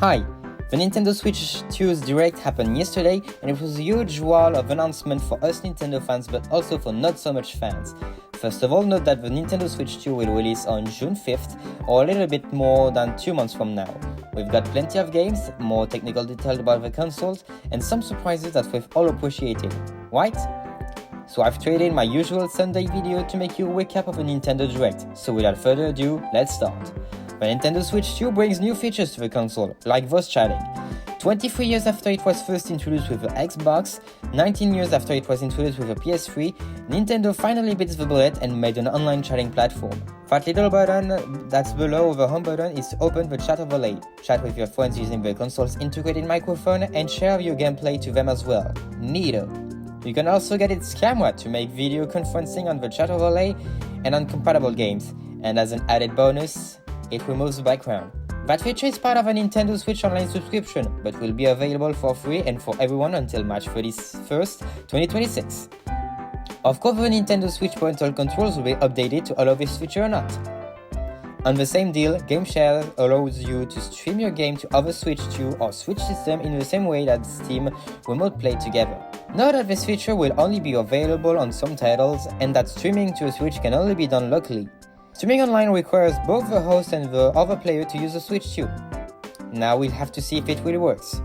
Hi! The Nintendo Switch 2's Direct happened yesterday, and it was a huge wall of announcement for us Nintendo fans, but also for not so much fans. First of all, note that the Nintendo Switch 2 will release on June 5th, or a little bit more than 2 months from now. We've got plenty of games, more technical details about the consoles, and some surprises that we've all appreciated, right? So I've traded my usual Sunday video to make you a recap of the Nintendo Direct, so without further ado, let's start. The Nintendo Switch 2 brings new features to the console, like voice chatting. 23 years after it was first introduced with the Xbox, 19 years after it was introduced with the PS3, Nintendo finally bit the bullet and made an online chatting platform. That little button that's below the home button is to open the chat overlay, chat with your friends using the console's integrated microphone, and share your gameplay to them as well. Neato! You can also get its camera to make video conferencing on the chat overlay and on compatible games, and as an added bonus, it removes the background. That feature is part of a Nintendo Switch Online subscription, but will be available for free and for everyone until March 31st, 2026. Of course, the Nintendo Switch parental controls will be updated to allow this feature or not. On the same deal, Game Share allows you to stream your game to other Switch 2 or Switch system in the same way that Steam Remote Play together. Note that this feature will only be available on some titles, and that streaming to a Switch can only be done locally. Streaming online requires both the host and the other player to use the Switch 2. Now we'll have to see if it really works.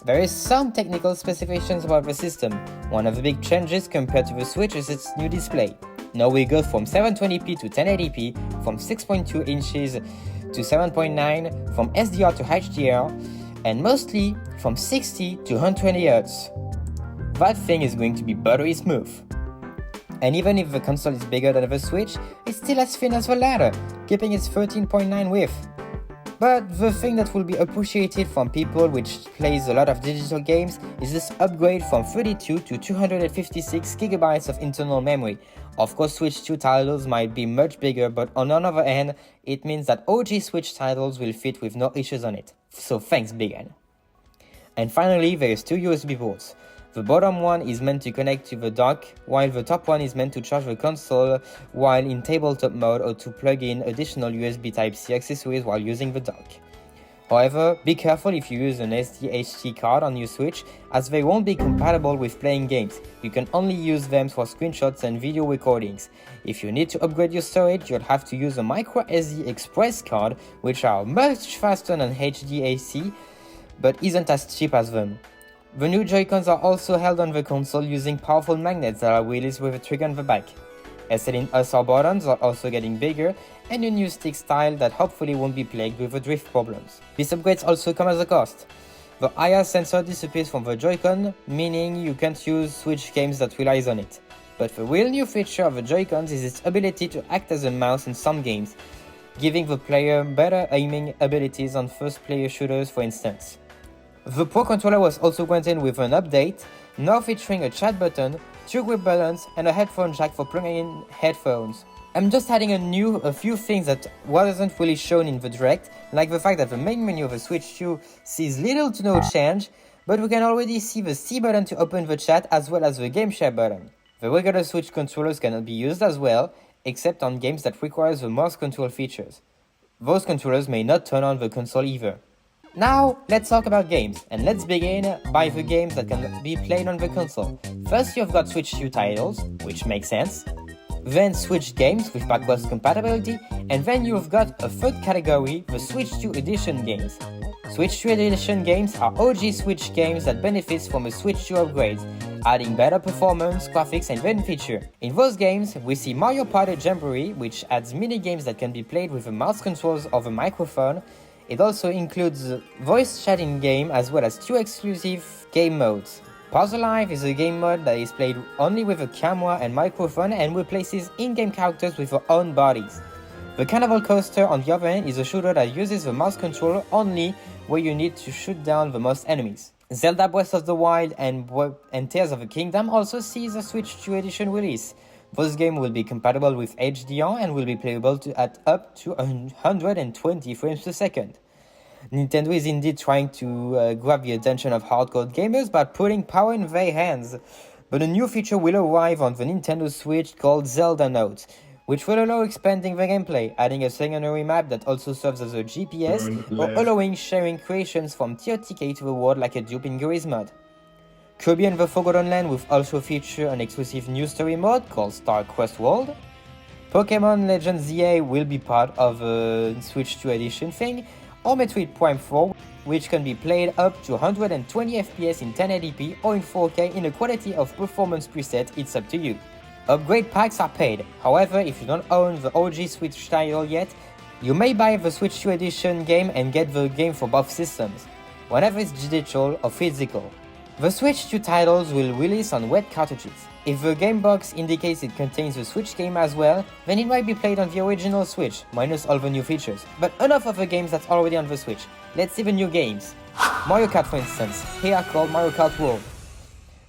There is some technical specifications about the system. One of the big changes compared to the Switch is its new display. Now we go from 720p to 1080p, from 6.2 inches to 7.9, from SDR to HDR, and mostly from 60 to 120 Hz. That thing is going to be buttery smooth. And even if the console is bigger than the Switch, it's still as thin as the latter, keeping its 13.9 width. But the thing that will be appreciated from people which plays a lot of digital games is this upgrade from 32 to 256 GB of internal memory. Of course, Switch 2 titles might be much bigger, but on the other hand, it means that OG Switch titles will fit with no issues on it. So thanks, Big N. And finally, there is two USB ports. The bottom one is meant to connect to the dock, while the top one is meant to charge the console while in tabletop mode or to plug in additional USB Type-C accessories while using the dock. However, be careful if you use an SD card on your Switch, as they won't be compatible with playing games. You can only use them for screenshots and video recordings. If you need to upgrade your storage, you'll have to use a microSD Express card, which are much faster than HDAC, but isn't as cheap as them. The new Joy-Cons are also held on the console using powerful magnets that are released with a trigger on the back. SR buttons are also getting bigger, and a new stick style that hopefully won't be plagued with the drift problems. These upgrades also come as a cost. The IR sensor disappears from the Joy-Con, meaning you can't use Switch games that relies on it. But the real new feature of the Joy-Cons is its ability to act as a mouse in some games, giving the player better aiming abilities on first-player shooters, for instance. The Pro Controller was also granted with an update, now featuring a chat button, 2 grip buttons, and a headphone jack for plugging in headphones. I'm just adding a few things that wasn't really shown in the Direct, like the fact that the main menu of the Switch 2 sees little to no change, but we can already see the C button to open the chat as well as the Game Share button. The regular Switch controllers cannot be used as well, except on games that require the mouse control features. Those controllers may not turn on the console either. Now, let's talk about games, and let's begin by the games that can be played on the console. First, you've got Switch 2 titles, which makes sense, then Switch games with backwards compatibility, and then you've got a third category, the Switch 2 Edition games. Switch 2 Edition games are OG Switch games that benefit from a Switch 2 upgrade, adding better performance, graphics, and event feature. In those games, we see Mario Party Jamboree, which adds mini-games that can be played with the mouse controls or the microphone. It also includes voice chatting game as well as 2 exclusive game modes. Puzzle Life is a game mode that is played only with a camera and microphone and replaces in-game characters with their own bodies. The Carnival Coaster, on the other hand, is a shooter that uses the mouse controller only where you need to shoot down the most enemies. Zelda Breath of the Wild and Tears of the Kingdom also sees a Switch 2 edition release. Those games will be compatible with HDR and will be playable at up to 120 frames per second. Nintendo is indeed trying to grab the attention of hardcore gamers by putting power in their hands. But a new feature will arrive on the Nintendo Switch called Zelda Notes, which will allow expanding the gameplay, adding a secondary map that also serves as a GPS, or allowing sharing creations from TOTK to the world like a dupe in Garry's mod. Kirby and the Forgotten Land will also feature an exclusive new story mode called Star Quest World. Pokémon Legends ZA will be part of a Switch 2 edition thing, or Metroid Prime 4, which can be played up to 120 FPS in 1080p or in 4K in a quality of performance preset, it's up to you. Upgrade packs are paid, however if you don't own the OG Switch title yet, you may buy the Switch 2 edition game and get the game for both systems, whenever it's digital or physical. The Switch 2 titles will release on wet cartridges. If the game box indicates it contains the Switch game as well, then it might be played on the original Switch, minus all the new features. But enough of the games that's already on the Switch. Let's see the new games. Mario Kart, for instance, here called Mario Kart World.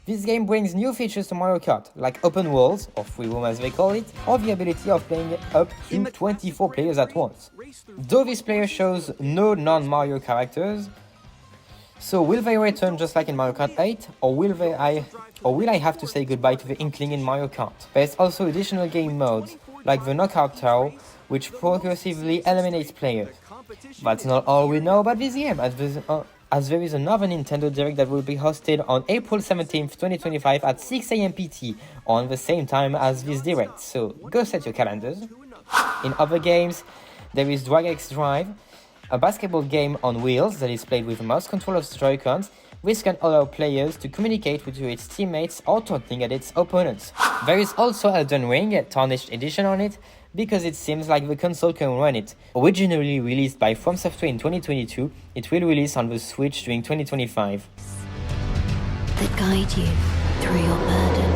This game brings new features to Mario Kart, like open worlds, or free roam as they call it, or the ability of playing up to 24 players at once. Though this player shows no non-Mario characters, so will they return just like in Mario Kart 8, or will I have to say goodbye to the Inkling in Mario Kart? There's also additional game modes, like the Knockout Tower, which progressively eliminates players. That's not all we know about this game, as there is another Nintendo Direct that will be hosted on April 17th, 2025 at 6 AM PT, on the same time as this Direct, so go set your calendars. In other games, there is Drag X Drive, a basketball game on wheels that is played with a mouse control of Joy-Cons, which can allow players to communicate with its teammates or taunting at its opponents. There is also Elden Ring, a tarnished edition on it, because it seems like the console can run it. Originally released by From Software in 2022, it will release on the Switch during 2025. That guide you through your burden.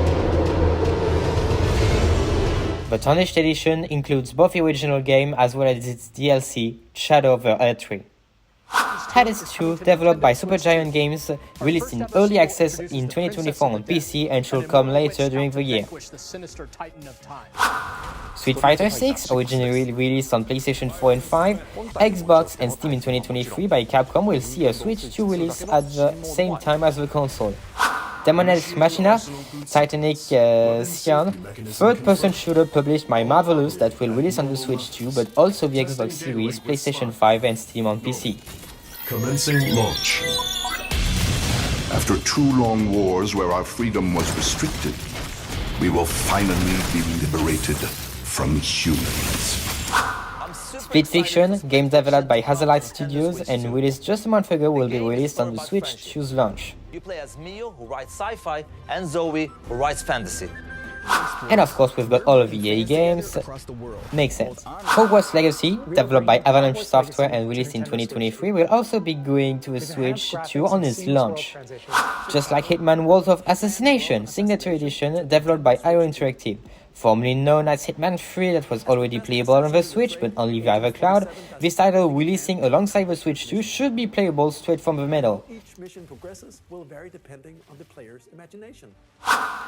The Tarnished Edition includes both the original game as well as its DLC, Shadow of the Earth. Hades 2, developed by Supergiant Games, released in early access in 2024 on PC and should come later during the year. Street Fighter 6, originally released on PlayStation 4 and 5, Xbox and Steam in 2023 by Capcom, will see a Switch 2 release at the same time as the console. Demon X Machina, Titanic Sion, third-person shooter published by Marvelous that will release on the Switch 2, but also the Xbox Series, PlayStation 5 and Steam on PC. Commencing launch. After 2 long wars where our freedom was restricted, we will finally be liberated from humans. Split Fiction, game developed by Hazelight Studios and released just a month ago, will be released on the Switch 2's launch. You play as Mio, who writes sci-fi, and Zoe, who writes fantasy. And of course we've got all of the EA games. Makes sense. Hogwarts Legacy, developed by Avalanche Software and released in 2023, will also be going to a Switch 2 on its launch. Just like Hitman World of Assassination, Signature Edition, developed by IO Interactive. Formerly known as Hitman 3, that was already playable on the Switch but only via the cloud, this title releasing alongside the Switch 2 should be playable straight from the middle. Each mission progresses will vary depending on the player's imagination.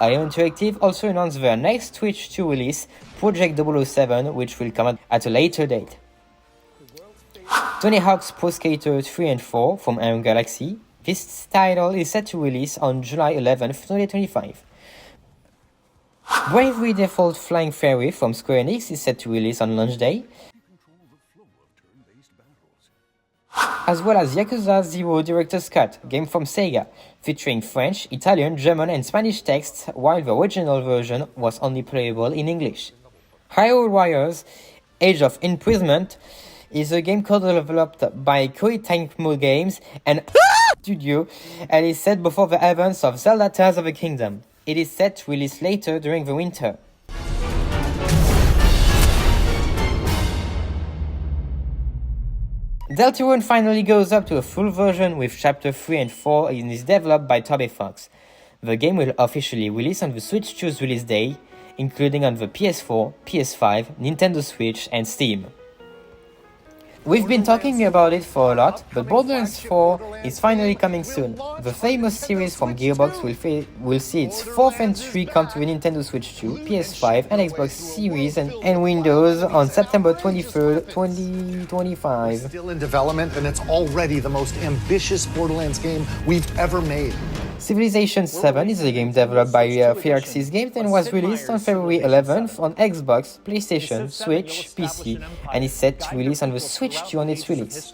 IO Interactive also announced their next Switch 2 release, Project 007, which will come out at a later date. Tony Hawk's Pro Skater 3 and 4 from Iron Galaxy. This title is set to release on July 11th, 2025. Bravely Default Flying Fairy from Square Enix is set to release on launch day, as well as Yakuza 0 Director's Cut, game from Sega, featuring French, Italian, German and Spanish texts, while the original version was only playable in English. Hyrule Warriors Age of Imprisonment is a game co-developed by Koei Tecmo Games and Studio and is set before the events of Zelda Tears of the Kingdom. It is set to release later during the winter. Deltarune finally goes up to a full version with Chapter 3 and 4 and is developed by Toby Fox. The game will officially release on the Switch 2's release day, including on the PS4, PS5, Nintendo Switch and Steam. We've been talking about it for a lot, but Borderlands 4 is finally coming soon. The famous series from Gearbox will see its 4th entry come to the Nintendo Switch 2, PS5 and Xbox Series and Windows on September 23rd, 2025. Still in development, and it's already the most ambitious Borderlands game we've ever made. Civilization 7 is a game developed by Firaxis Games and was released on February 11th on Xbox, PlayStation, Switch, PC, and is set to release on the Switch 2 on its release.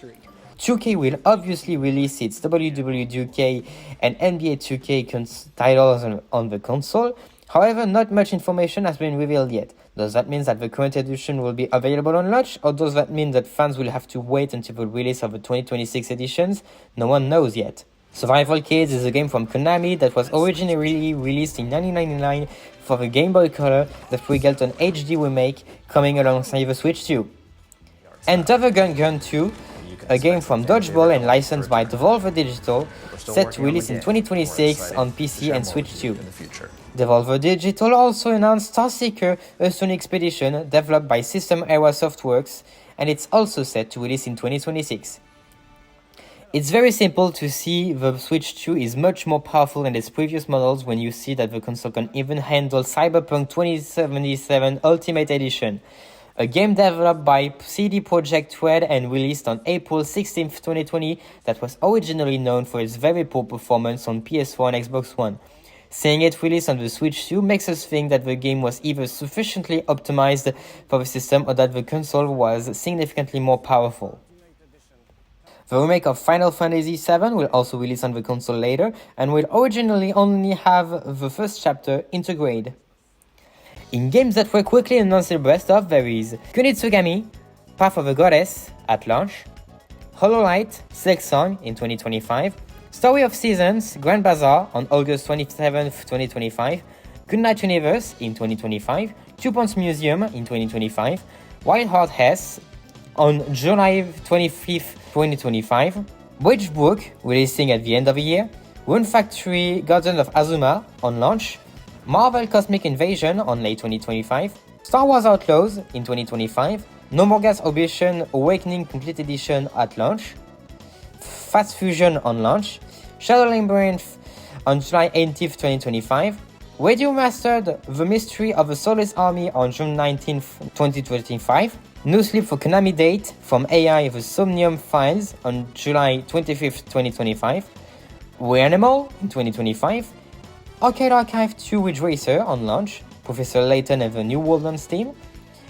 2K will obviously release its WWE 2K and NBA 2K titles on the console. However, not much information has been revealed yet. Does that mean that the current edition will be available on launch, or does that mean that fans will have to wait until the release of the 2026 editions? No one knows yet. Survival Kids is a game from Konami that was originally released in 1999 for the Game Boy Color that will get an HD remake coming alongside the Switch 2. And Double Gun 2, a game from Dodgeball and licensed by Devolver Digital, set to release in 2026 on PC and Switch 2. Devolver Digital also announced Starseeker, a Sony expedition developed by System Era Softworks, and it's also set to release in 2026. It's very simple to see the Switch 2 is much more powerful than its previous models when you see that the console can even handle Cyberpunk 2077 Ultimate Edition, a game developed by CD Projekt Red and released on April 16, 2020 that was originally known for its very poor performance on PS4 and Xbox One. Seeing it released on the Switch 2 makes us think that the game was either sufficiently optimized for the system or that the console was significantly more powerful. The remake of Final Fantasy VII will also release on the console later and will originally only have the first chapter integrated. In games that were quickly announced the best of, there is Kunitsugami, Path of the Goddess at launch, Hollow Knight, Silksong in 2025, Story of Seasons, Grand Bazaar on August 27, 2025, Goodnight Universe in 2025, Two Points Museum in 2025, Wild Heart Hess on July 25th, 2025, Witchbrook releasing at the end of the year, Rune Factory Garden of Azuma on launch, Marvel Cosmic Invasion on late 2025, Star Wars Outlaws in 2025, No More Gas Operation Awakening Complete Edition at launch, Fast Fusion on launch, Shadow Labyrinth on July 18th, 2025, Radio Mastered The Mystery of the Soulless Army on June 19th, 2025, No Sleep for Konami Date from AI The Somnium Files on July 25th, 2025, Reanimal in 2025, Arcade Archive 2 Ridge Racer on launch, Professor Layton and the New World on Steam,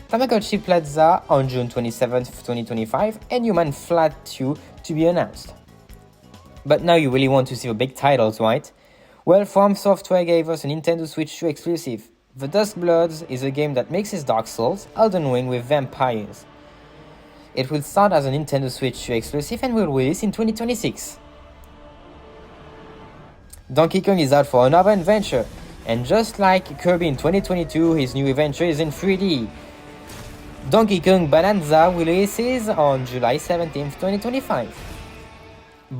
Tamagotchi Plaza on June 27th, 2025, and Human Flat 2 to be announced. But now you really want to see the big titles, right? Well, From Software gave us a Nintendo Switch 2 exclusive. The Duskbloods is a game that mixes Dark Souls, Elden Ring with vampires. It will start as a Nintendo Switch 2 exclusive and will release in 2026. Donkey Kong is out for another adventure, and just like Kirby in 2022, his new adventure is in 3D. Donkey Kong Bonanza releases on July 17, 2025.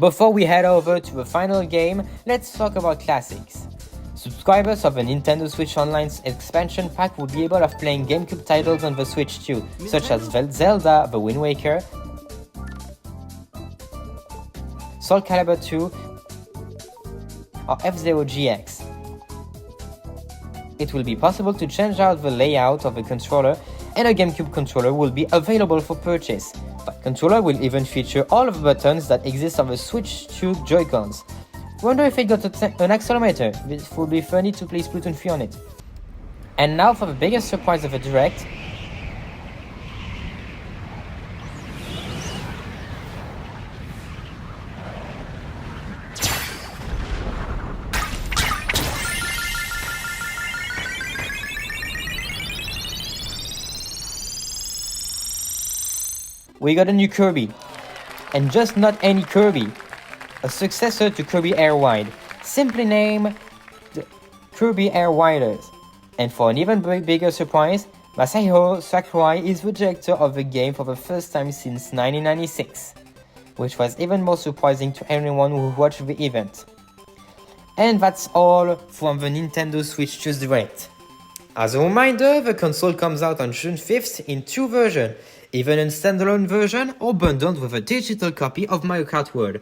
Before we head over to the final game, let's talk about classics. Subscribers of the Nintendo Switch Online's expansion pack will be able of playing GameCube titles on the Switch too, such as Zelda The Wind Waker, Soul Calibur 2, or F-Zero GX. It will be possible to change out the layout of the controller, and a GameCube controller will be available for purchase. The controller will even feature all of the buttons that exist on the Switch 2 Joy-Cons. Wonder if it got an accelerometer. It would be funny to play Splatoon 3 on it. And now for the biggest surprise of the Direct. We got a new Kirby. And just not any Kirby. A successor to Kirby Air Ride, simply named the Kirby Air Riders. And for an even bigger surprise, Masahiro Sakurai is the director of the game for the first time since 1996, which was even more surprising to anyone who watched the event. And that's all from the Nintendo Switch 2's Direct. As a reminder, the console comes out on June 5th in two versions, even a standalone version or bundled with a digital copy of Mario Kart World.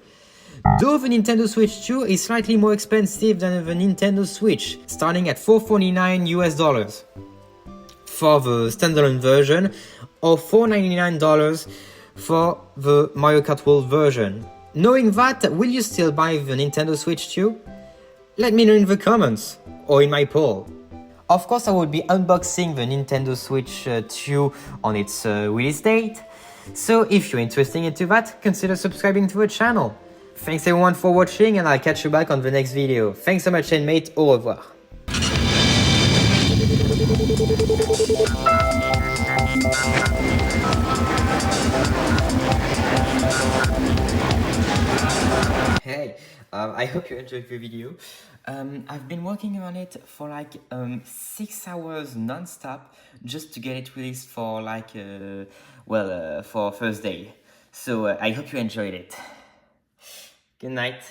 Though the Nintendo Switch 2 is slightly more expensive than the Nintendo Switch, starting at $449 for the standalone version or $499 for the Mario Kart World version. Knowing that, will you still buy the Nintendo Switch 2? Let me know in the comments or in my poll. Of course, I will be unboxing the Nintendo Switch 2 on its release date. So if you're interested into that, consider subscribing to the channel. Thanks everyone for watching, and I'll catch you back on the next video. Thanks so much, and mate, au revoir. Hey, I hope you enjoyed the video. I've been working on it for like 6 hours non-stop just to get it released for like, for Thursday. So I hope you enjoyed it. Good night.